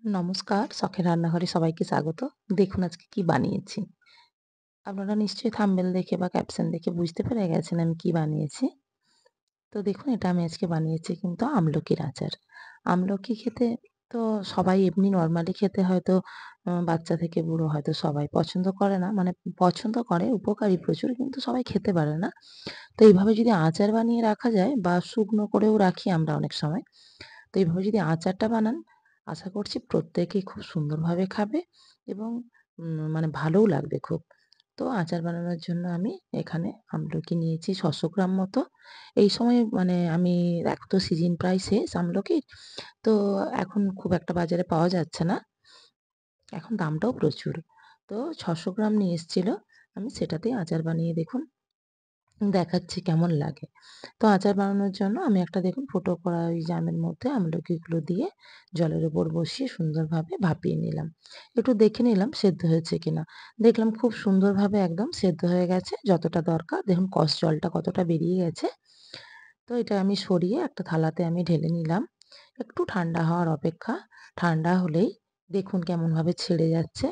নমস্কার, শখের রান্নাঘরে সবাইকে স্বাগত। দেখুন আজকে কি বানিয়েছি। আপনারা নিশ্চয়ই থাম্বনেল দেখে বা ক্যাপশন দেখে বুঝতে পেরে গেছেন আমি কি বানিয়েছি। তো দেখুন এটা আমি আজকে বানিয়েছি কিন্তু আমলকির আচার। আমলকি খেতে তো সবাই এমনি নরমালি খেতে হয়তো বাচ্চা থেকে বুড়ো হয়তো সবাই পছন্দ করে না। মানে পছন্দ করে, উপকারী প্রচুর কিন্তু সবাই খেতে পারে না। তো এইভাবে যদি আচার বানিয়ে রাখা যায় বা শুকনো করেও রাখি আমরা অনেক সময়। তো এইভাবে যদি আচারটা বানান, আশা করছি প্রত্যেকেই খুব সুন্দরভাবে খাবে এবং মানে ভালোও লাগবে খুব। তো আচার বানানোর জন্য আমি এখানে আমলকি নিয়েছি ৬০০ গ্রাম মতো। এই সময় মানে আমি এক তো সিজন প্রায় শেষ আমলকির। তো এখন খুব একটা বাজারে পাওয়া যাচ্ছে না। এখন দামটাও প্রচুর। তো ৬০০ গ্রাম নিয়ে এসেছিল। আমি সেটাতেই আচার বানিয়ে দেখুন দেখাচ্ছি কেমন লাগে। তো আচার বানানোর জন্য আমি একটা দেখুন ফুটো করা ওই জামের মধ্যে আমলকিগুলো দিয়ে জলের উপর বসিয়ে সুন্দরভাবে ভাপিয়ে নিলাম। একটু দেখে নিলাম সেদ্ধ হয়েছে কিনা। দেখলাম খুব সুন্দরভাবে একদম সেদ্ধ হয়ে গেছে যতটা দরকার। দেখুন জলটা কতটা বেরিয়ে গেছে। তো এটা আমি সরিয়ে একটা থালাতে আমি ঢেলে নিলাম। একটু ঠান্ডা হওয়ার অপেক্ষা। ঠান্ডা হলেই দেখুন কেমনভাবে ছেড়ে যাচ্ছে।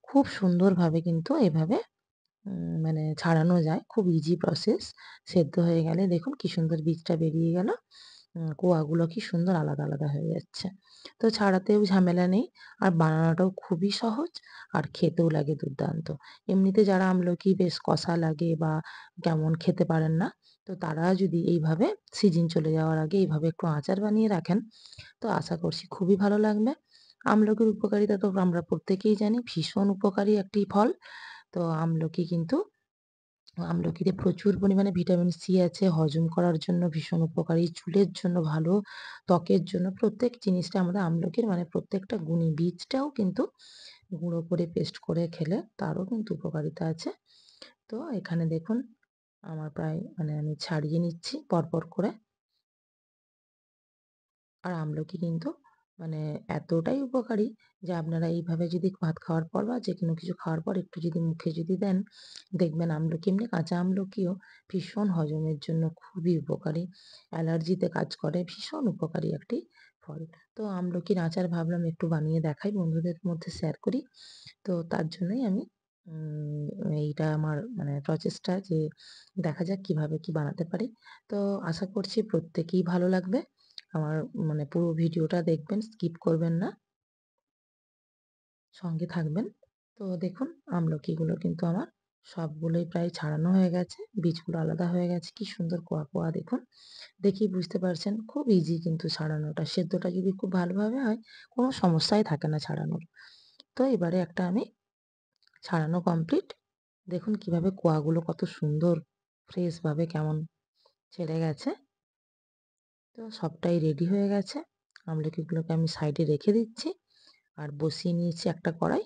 খুব সুন্দরভাবে কিন্তু এভাবে মানে ছাড়ানো যায়। খুব ইজি প্রসেস। সেদ্ধ হয়ে গেলে দেখুন কি সুন্দর বীজটা বেরিয়ে গেল। কোয়াগুলো কি সুন্দর আলাদা, আলাদা হয়ে যাচ্ছে। তো ছাড়াতেও ঝামেলা নেই। আর বানানোটাও খুবই সহজ আর খেতেও লাগে দুর্দান্ত। এমনিতে যারা আমলকি বেশ কষা লাগে বা কেমন খেতে পারেন না, তো তারা যদি এইভাবে সিজন চলে যাওয়ার আগে এইভাবে একটু আচার বানিয়ে রাখেন, তো আশা করছি খুবই ভালো লাগবে। আমলকির উপকারিতা তো আমরা প্রত্যেকেই জানি, ভীষণ উপকারী একটি ফল। তো আমলকিতে প্রচুর পরিমাণে ভিটামিন সি আছে, হজম করার জন্য ভীষণ উপকারী, চুলের জন্য ভালো, ত্বকের জন্য প্রত্যেক জিনিসটা আমাদের আমলকির মানে প্রত্যেকটা গুণী। বীজটাও কিন্তু গুঁড়ো করে পেস্ট করে খেলে তারও কিন্তু উপকারিতা আছে। তো এখানে দেখুন আমার প্রায় মানে আমি ছাড়িয়ে নিচ্ছি পরপর করে। আর আমলকি কিন্তু মানে এতটাই উপকারী যে আপনারা এইভাবে যদি ভাত খাওয়ার পর বা যেকোনো কিছু খাওয়ার পর একটু যদি মুখে যদি দেন, দেখবেন আমলকি এমনি কাঁচা আমলকিও ভীষণ হজমের জন্য খুবই উপকারী। অ্যালার্জিতে কাজ করে, ভীষণ উপকারী একটি ফল। তো আমলকির আচার ভাবলাম একটু বানিয়ে দেখাই, বন্ধুদের মধ্যে শেয়ার করি। তো তার জন্যই আমি এইটা আমার মানে প্রচেষ্টা যে দেখা যাক কিভাবে কি বানাতে পারি। তো আশা করছি প্রত্যেকেই ভালো লাগবে। আমার মানে পুরো ভিডিওটা দেখবেন, স্কিপ করবেন না, সঙ্গে থাকবেন। তো দেখুন আমলকিগুলো কিন্তু আমার সবগুলোই প্রায় ছাড়ানো হয়ে গেছে। বীজগুলো আলাদা হয়ে গেছে। কি সুন্দর কোয়া, কোয়া দেখুন। দেখেই বুঝতে পারছেন খুব ইজি কিন্তু ছাড়ানোটা। সেদ্ধটা যদি খুব ভালোভাবে হয় কোনো সমস্যাই থাকে না ছাড়ানোর। তো এবারে একটা আমি ছাড়ানো কমপ্লিট। দেখুন কিভাবে কোয়াগুলো কত সুন্দর ফ্রেশ ভাবে কেমন ছেড়ে গেছে। তো সবটাই রেডি হয়ে গেছে। আমলকিগুলোকে আমি সাইডে রেখে দিচ্ছি। আর বসিয়ে নিয়েছি একটা কড়াই।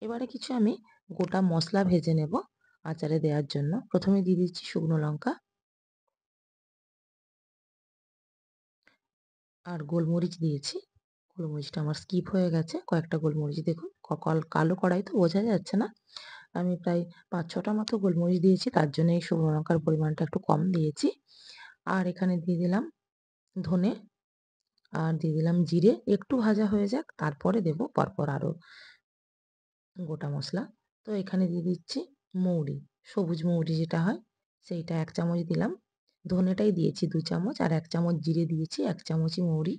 এবারে কিছু আমি গোটা মসলা ভেজে নেব আচারে দেওয়ার জন্য। প্রথমে দিয়ে দিচ্ছি শুকনো লঙ্কা আর গোলমরিচ দিয়েছি। গোলমরিচটা আমার স্কিপ হয়ে গেছে। কয়েকটা গোলমরিচ দেখুন কালো কড়াই তো বোঝা যাচ্ছে না। আমি প্রায় ৫-৬ টা মতো গোলমরিচ দিয়েছি। তার জন্য এই শুকনো লঙ্কার পরিমাণটা একটু কম দিয়েছি। আর এখানে দিয়ে দিলাম ধনে আর দিয়ে দিলাম জিরে। একটু ভাজা হয়ে যাক তারপরে দেব পরপর আরো গোটা মসলা। তো এখানে দিয়ে দিচ্ছি মৌরি, সবুজ মৌরি যেটা হয় সেইটা ১ চামচ দিলাম। ধনেটাই দিয়েছি ২ চামচ আর ১ চামচ জিরে দিয়েছি, ১ চামচই মৌরি।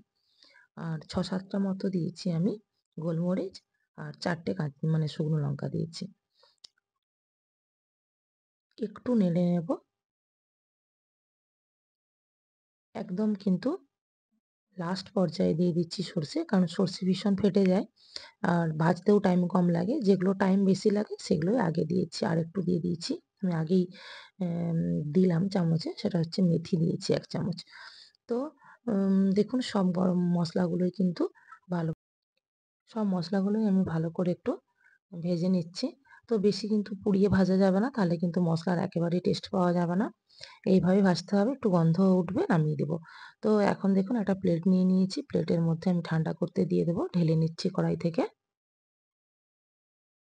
আর ৬-৭ টা মতো দিয়েছি আমি গোলমরিচ আর ৪ টে মানে শুকনো লঙ্কা দিয়েছি। একটু নেড়ে নেব। একদম কিন্তু লাস্ট পর্যায়ে দিয়ে দিচ্ছি সর্ষে, কারণ সর্ষে ভীষণ ফেটে যায় আর ভাজতেও টাইম কম লাগে। যেগুলো টাইম বেশি লাগে সেগুলোই আগে দিয়েছি। আর একটু দিয়ে দিয়েছি আমি আগেই এম দিলাম চামচে, সেটা হচ্ছে মেথি দিয়েছি ১ চামচ। তো দেখুন সব গরম মসলাগুলোই কিন্তু ভালো সব মসলাগুলোই আমি ভালো করে একটু ভেজে নিচ্ছি। তো বেশি কিন্তু পুড়িয়ে ভাজা যাবে না, তাহলে কিন্তু মসলার একেবারেই টেস্ট পাওয়া যাবে না। এইভাবে ভাজতে হবে, একটু গন্ধ উঠবে নামিয়ে দেব। তো এখন দেখুন একটা প্লেট নিয়ে নিয়েছি। প্লেটের মধ্যে আমি ঠান্ডা করতে দিয়ে দেব। ঢেলে নিচ্ছি কড়াই থেকে।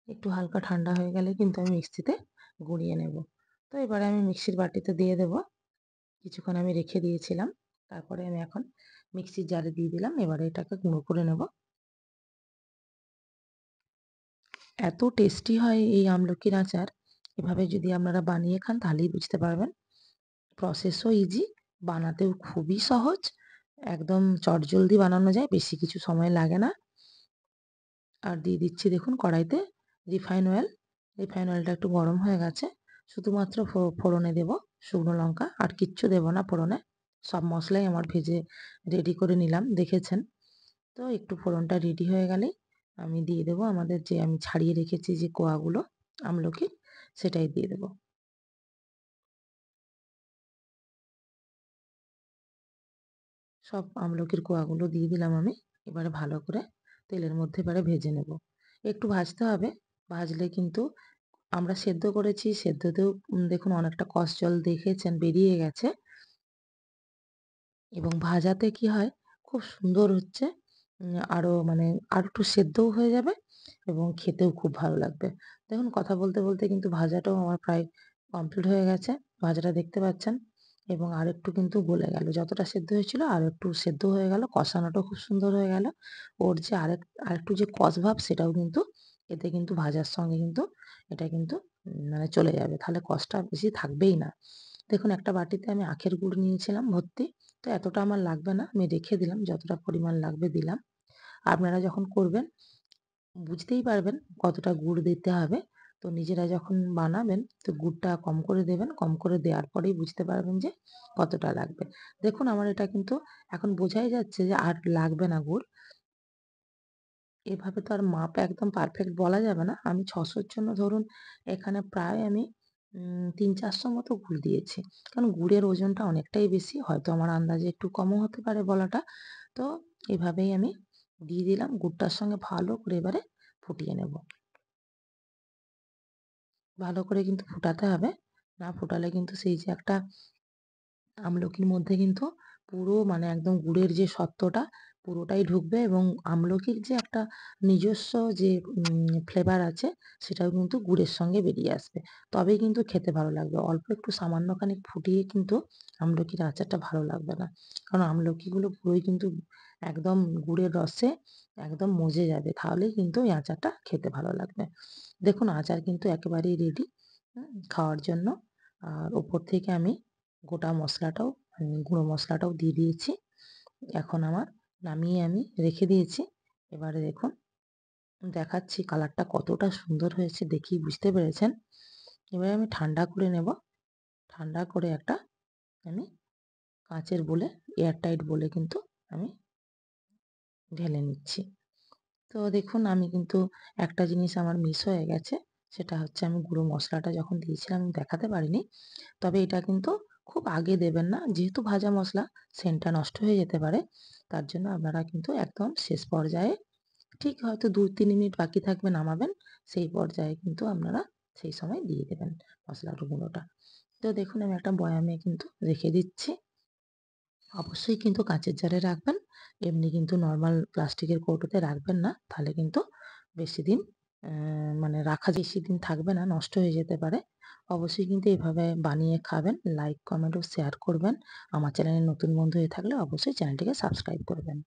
একটু হালকা ঠান্ডা হয়ে গেলে কিন্তু আমি মিক্সিতে গুঁড়িয়ে নেব। তো এবারে আমি মিক্সির বাটিতে দিয়ে দেব। কিছুক্ষণ আমি রেখে দিয়েছিলাম। তারপরে আমি এখন মিক্সির জারে দিয়ে দিলাম। এবারে এটাকে গুঁড়ো করে নেব। এত টেস্টি হয় এই আমলকির আচার। এভাবে যদি আপনারা বানিয়ে খান তাহলেই বুঝতে পারবেন। প্রসেসও ইজি, বানাতেও খুবই সহজ। একদম চটজলদি বানানো যায়, বেশি কিছু সময় লাগে না। আর দিয়ে দিচ্ছি দেখুন কড়াইতে রিফাইন অয়েল। রিফাইন অয়েলটা একটু গরম হয়ে গেছে। শুধুমাত্র ফোড়নে দেব শুকনো লঙ্কা, আর কিচ্ছু দেব না ফোড়নে। সব মশলাই আমার ভেজে রেডি করে নিলাম, দেখেছেন। তো একটু ফোড়নটা রেডি হয়ে গেলেই আমি দিয়ে দেবো আমাদের যে আমি ছাড়িয়ে রেখেছি যে কোয়াগুলো আমলকির, সেটাই দিয়ে দেবো। সব আমলকির কোয়াগুলো দিয়ে দিলাম আমি। এবারে ভালো করে তেলের মধ্যে এবারে ভেজে নেব। একটু ভাজতে হবে, ভাজলে কিন্তু আমরা সেদ্ধ করেছি, সেদ্ধতেও দেখুন অনেকটা কষ জল দেখেছেন বেরিয়ে গেছে, এবং ভাজাতে কি হয় খুব সুন্দর হচ্ছে, আরও মানে আরও একটু সেদ্ধও হয়ে যাবে এবং খেতেও খুব ভালো লাগবে। দেখুন কথা বলতে বলতে কিন্তু ভাজাটাও আমার প্রায় কমপ্লিট হয়ে গেছে। ভাজাটা দেখতে পাচ্ছেন, এবং আরেকটু কিন্তু গলে গেল। যতটা সেদ্ধ হয়েছিল আরও একটু সেদ্ধ হয়ে গেল, কষানোটাও খুব সুন্দর হয়ে গেল। ওর যে আরেকটু যে কষ ভাব সেটাও কিন্তু এতে কিন্তু ভাজার সঙ্গে কিন্তু এটা কিন্তু মানে চলে যাবে। তাহলে কষটা বেশি থাকবেই না। দেখুন একটা বাটিতে আমি আখের গুড় নিয়েছিলাম ভর্তি। তো এতটা আমার লাগবে না, আমি রেখে দিলাম, যতটা পরিমাণ লাগবে দিলাম। আপনারা যখন করবেন বুঝতেই পারবেন কতটা গুড় দিতে হবে। তো নিজেরা যখন বানাবেন তো গুড়টা কম করে দেবেন, কম করে দেওয়ার পরেই বুঝতে পারবেন যে কতটা লাগবে। দেখুন আমার এটা কিন্তু এখন বোঝাই যাচ্ছে যে আর লাগবে না গুড়। এভাবে তো আর মাপ একদম পারফেক্ট বলা যাবে না। আমি ৬০০ র জন্য ধরুন এখানে প্রায় আমি ৩-৪০০ মতো গুড় দিয়েছি। কারণ গুড়ের ওজনটা অনেকটাই বেশি। হয়তো আমার আন্দাজে একটু কমও হতে পারে বলাটা। তো এভাবেই আমি দিয়ে দিলাম। গুড়টার সঙ্গে ভালো করে এবারে ফুটিয়ে নেব। ভালো করে কিন্তু ফুটাতে হবে। না ফুটালে কিন্তু সেই যে একটা আমলকির মধ্যে কিন্তু পুরো মানে একদম গুড়ের যে সত্ত্বটা পুরোটাই ঢুকবে, এবং আমলকির যে একটা নিজস্ব যে ফ্লেভার আছে সেটাও কিন্তু গুড়ের সঙ্গে বেরিয়ে আসবে। তবেই কিন্তু খেতে ভালো লাগবে। অল্প একটু সামান্য খানিক ফুটিয়ে কিন্তু আমলকির আচারটা ভালো লাগবে না। কারণ আমলকিগুলো পুরোই কিন্তু একদম গুড়ের রসে একদম মজে যাবে। তাহলেই কিন্তু এই আচারটা খেতে ভালো লাগবে। দেখুন আচার কিন্তু একেবারেই রেডি খাওয়ার জন্য। আর ওপর থেকে আমি গোটা মশলাটাও গুঁড়ো মশলাটাও দিয়ে দিয়েছি। এখন আমার নামিয়ে আমি রেখে দিয়েছি। এবারে দেখুন দেখাচ্ছি কালারটা কতটা সুন্দর হয়েছে, দেখেই বুঝতে পেরেছেন। এবারে আমি ঠান্ডা করে নেব। ঠান্ডা করে একটা আমি কাঁচের বোলে, এয়ার টাইট বোলে কিন্তু আমি ঢেলে নিচ্ছি। তো দেখুন আমি কিন্তু একটা জিনিস আমার মিস হয়ে গেছে। সেটা হচ্ছে আমি গুঁড়ো মশলাটা যখন দিয়েছিলাম আমি দেখাতে পারিনি। তবে এটা কিন্তু খুব আগে দেবেন না। যেহেতু ভাজা মশলা সেন্টটা নষ্ট হয়ে যেতে পারে। তার জন্য আপনারা কিন্তু একদম শেষ পর্যায়ে ঠিক হয়তো ২-৩ মিনিট বাকি থাকবে নামাবেন। সেই পর্যায়ে কিন্তু আপনারা সেই সময় দিয়ে দেবেন মশলার গুঁড়োটা। তো দেখুন আমি একটা বয়ামে কিন্তু রেখে দিচ্ছি। অবশ্যই কিন্তু কাঁচের জারে রাখবেন। এমনি কিন্তু নরমাল প্লাস্টিকের কৌটোতে রাখবেন না। তাহলে কিন্তু বেশিদিন মানে রাখা বেশিদিন থাকবে না, নষ্ট হয়ে যেতে পারে। অবশ্যই কিন্তু এভাবে বানিয়ে খাবেন। লাইক, কমেন্ট ও শেয়ার করবেন। আমার চ্যানেলে নতুন বন্ধু হয়ে থাকলে অবশ্যই চ্যানেলটিকে সাবস্ক্রাইব করবেন।